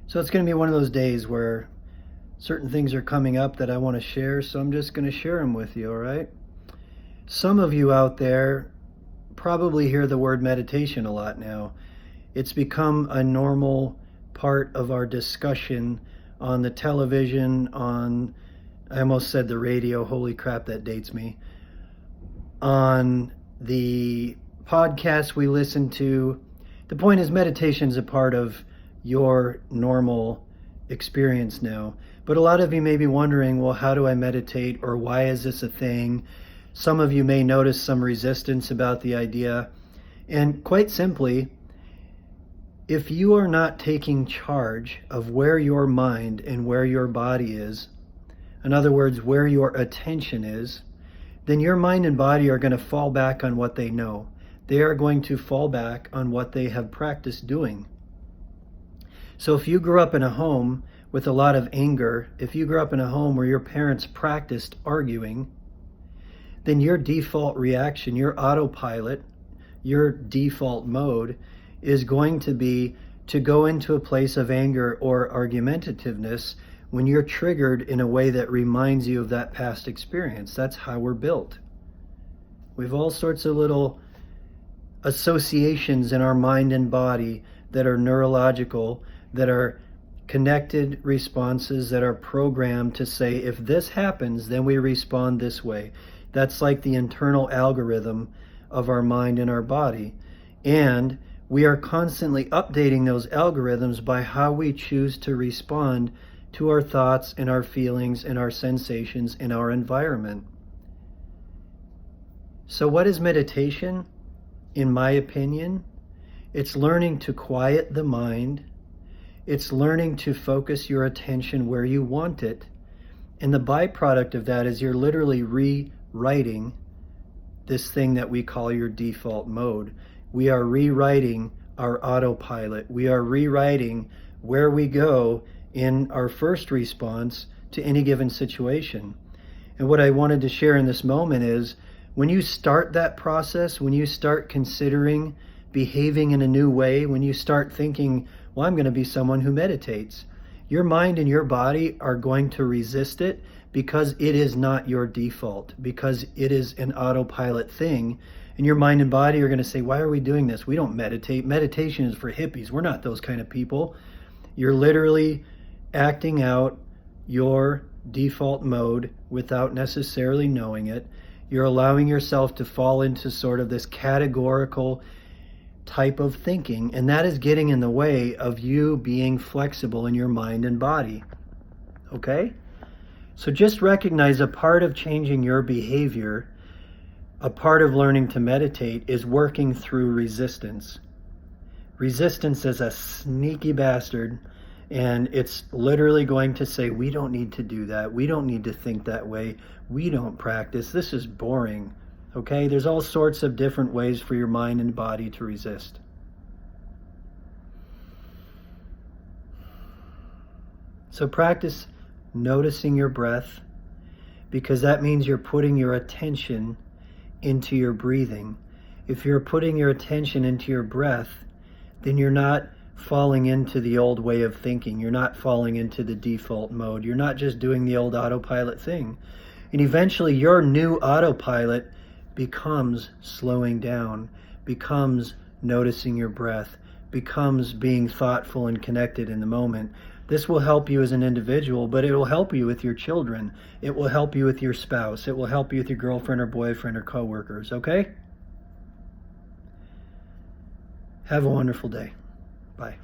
So it's going to be one of those days where certain things are coming up that I want to share, so I'm just going to share them with you, all right? Some of you out there probably hear the word meditation a lot now. It's become a normal part of our discussion on the television, I almost said the radio, holy crap, that dates me, on the podcasts we listen to. The point is, meditation is a part of your normal experience now. But a lot of you may be wondering, well, how do I meditate, or why is this a thing? Some of you may notice some resistance about the idea. And quite simply, if you are not taking charge of where your mind and where your body is, in other words, where your attention is, then your mind and body are going to fall back on what they know. They are going to fall back on what they have practiced doing. So if you grew up in a home with a lot of anger, if you grew up in a home where your parents practiced arguing, then your default reaction, your autopilot, your default mode is going to be to go into a place of anger or argumentativeness when you're triggered in a way that reminds you of that past experience. That's how we're built. We have all sorts of little associations in our mind and body that are neurological, that are connected responses that are programmed to say, if this happens, then we respond this way. That's like the internal algorithm of our mind and our body. And we are constantly updating those algorithms by how we choose to respond to our thoughts and our feelings and our sensations in our environment. So what is meditation? In my opinion, it's learning to quiet the mind. It's learning to focus your attention where you want it. And the byproduct of that is you're literally rewriting this thing that we call your default mode. We are rewriting our autopilot. We are rewriting where we go in our first response to any given situation. And what I wanted to share in this moment is, when you start that process, when you start considering behaving in a new way, when you start thinking, well, I'm going to be someone who meditates, your mind and your body are going to resist it because it is not your default, because it is an autopilot thing. And your mind and body are going to say, why are we doing this? We don't meditate. Meditation is for hippies. We're not those kind of people. You're literally acting out your default mode without necessarily knowing it. You're allowing yourself to fall into sort of this categorical type of thinking, and that is getting in the way of you being flexible in your mind and body. Okay? So just recognize a part of changing your behavior, a part of learning to meditate, is working through resistance. Resistance is a sneaky bastard, and it's literally going to say, we don't need to do that. We don't need to think that way. We don't practice. This is boring. Okay? There's all sorts of different ways for your mind and body to resist. So practice noticing your breath, because that means you're putting your attention into your breathing. If you're putting your attention into your breath, then you're not falling into the old way of thinking. You're not falling into the default mode. You're not just doing the old autopilot thing. And eventually your new autopilot becomes slowing down, becomes noticing your breath, becomes being thoughtful and connected in the moment. This will help you as an individual, but it will help you with your children. It will help you with your spouse. It will help you with your girlfriend or boyfriend or coworkers, okay? Have a wonderful day. Bye.